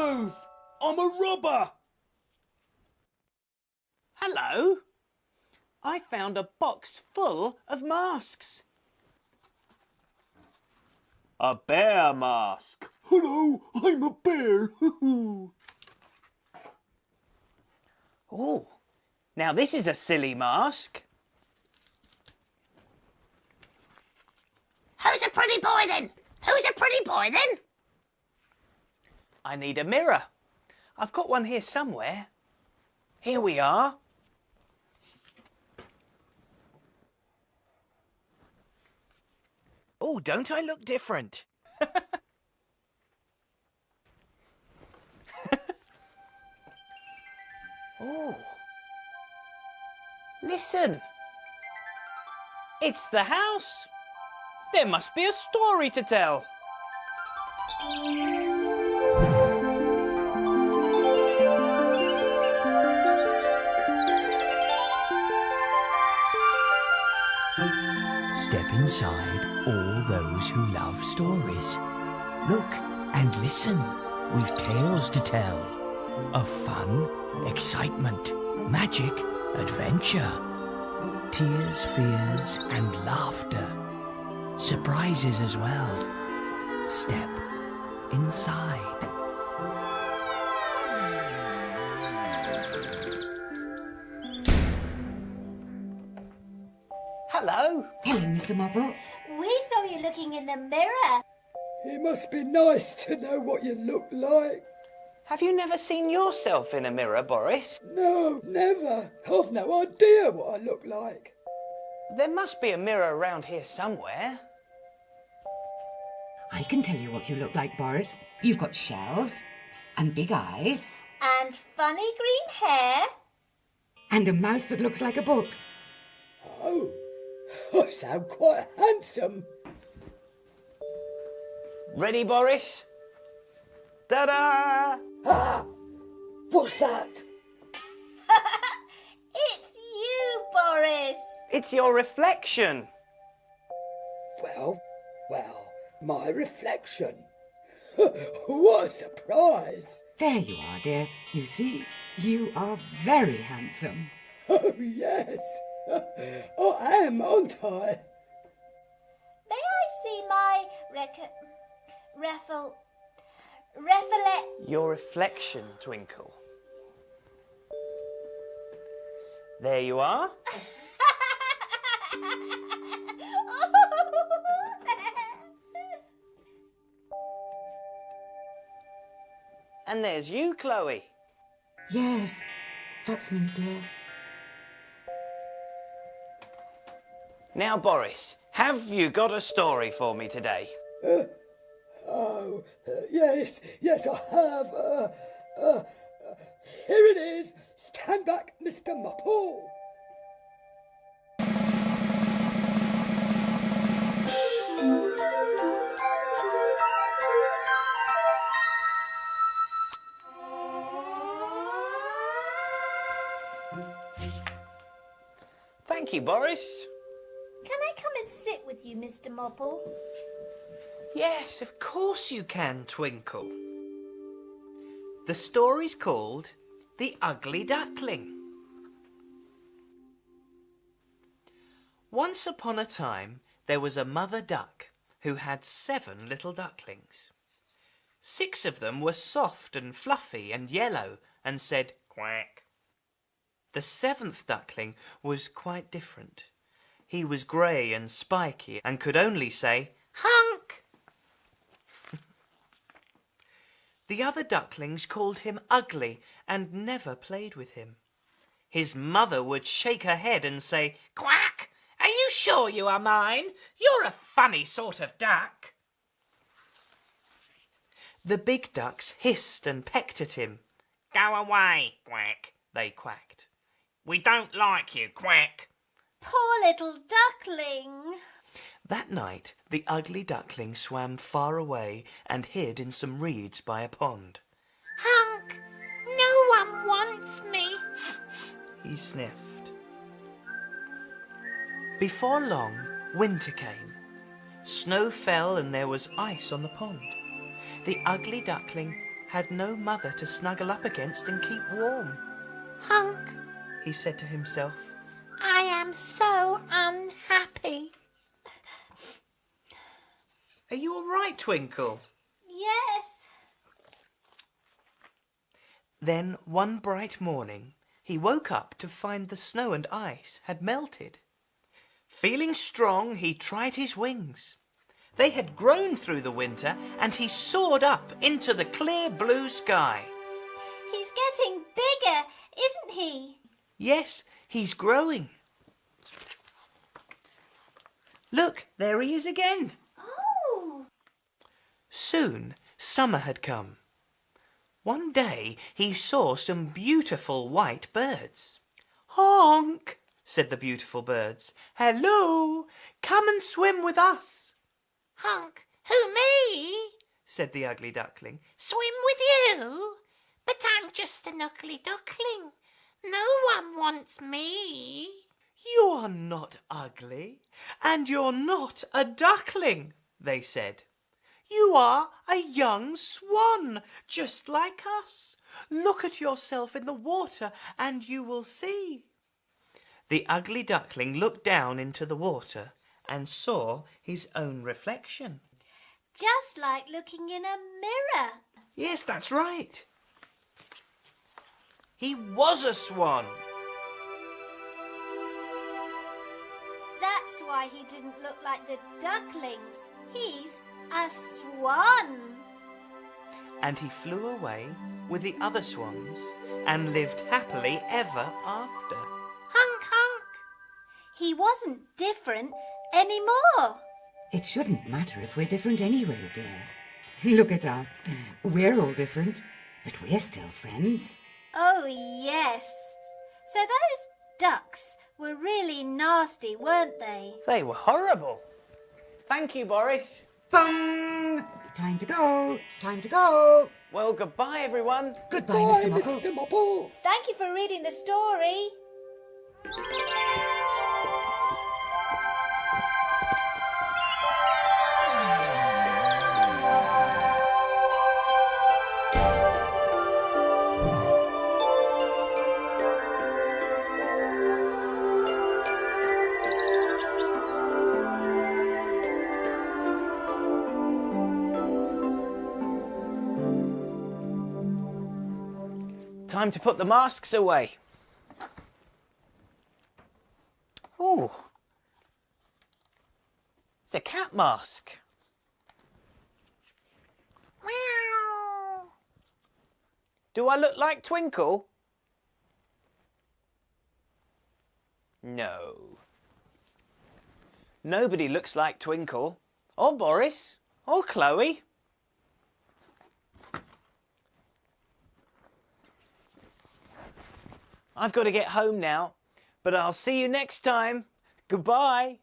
move! I'm a robber! Hello. I found a box full of masks. A bear mask. Hello, I'm a bear. Oh, now this is a silly mask. Who's a pretty boy then? Who's a pretty boy then? I need a mirror. I've got one here somewhere. Here we are. Oh, don't I look different? Oh. Listen. It's the house. There must be a story to tell. Step inside, all those who love stories. Look and listen, we've tales to tell of fun, excitement, magic, adventure, tears, fears and laughter, surprises as well. Step inside. Hello. Hello, Mr. Mopple. We saw you looking in the mirror. It must be nice to know what you look like. Have you never seen yourself in a mirror, Boris? No, never. I've no idea what I look like. There must be a mirror around here somewhere. I can tell you what you look like, Boris. You've got shelves and big eyes And funny green hair. and a mouth that looks like a book. Oh, I sound quite handsome. Ready, Boris? Ta-da! Ah, what's that? It's you, Boris. It's your reflection. Well, my reflection. What a surprise. There you are, dear. You see, you are very handsome. Oh, yes. I am, aren't I? May I see my reflect? Your reflection, Twinkle. There you are. And there's you, Chloe. Yes, that's me, dear. Now, Boris, have you got a story for me today? Yes, I have. Here it is. Stand back, Mr. Mopple. Thank you, Boris. Can I come and sit with you, Mr. Mopple? Yes, of course you can, Twinkle. The story's called The Ugly Duckling. Once upon a time, there was a mother duck who had 7 little ducklings. 6 of them were soft and fluffy and yellow and said quack. The 7th duckling was quite different. He was grey and spiky and could only say honk. The other ducklings called him ugly and never played with him. His mother would shake her head and say, quack, are you sure you are mine? You're a funny sort of duck. The big ducks hissed and pecked at him. Go away, quack, they quacked. We don't like you, quack. Poor little duckling. That night, the ugly duckling swam far away and hid in some reeds by a pond. Honk, no one wants me. He sniffed. Before long, winter came. Snow fell and there was ice on the pond. The ugly duckling had no mother to snuggle up against and keep warm. Honk, He said to himself. I am so unhappy. Are you all right, Twinkle? Yes. Then one bright morning he woke up to find the snow and ice had melted. Feeling strong, he tried his wings. They had grown through the winter and he soared up into the clear blue sky. He's getting bigger, isn't he? Yes, he's growing. Look, there he is again. Oh. Soon summer had come. One day he saw some beautiful white birds. "Honk," said the beautiful birds. "Hello, come and swim with us." Honk, who, me? Said the ugly duckling. Swim with you? But I'm just an ugly duckling. No one wants me. "You are not ugly, and you're not a duckling," they said. "You are a young swan, just like us. Look at yourself in the water and you will see." The ugly duckling looked down into the water and saw his own reflection. Just like looking in a mirror. Yes, that's right. He was a swan. That's why he didn't look like the ducklings. He's a swan. And he flew away with the other swans and lived happily ever after. Honk, honk. He wasn't different anymore. It shouldn't matter if we're different anyway, dear. Look at us. We're all different, but we're still friends. Oh, yes. So those ducks were really nasty, weren't they? They were horrible. Thank you, Boris. Bung! Time to go. Time to go. Well, goodbye, everyone. Goodbye, Bye, Mr. Mopple. Mr. Mopple. Thank you for reading the story. Time to put the masks away. Ooh. It's a cat mask. Meow. Do I look like Twinkle? No. Nobody looks like Twinkle, or Boris, or Chloe. I've got to get home now, but I'll see you next time. Goodbye.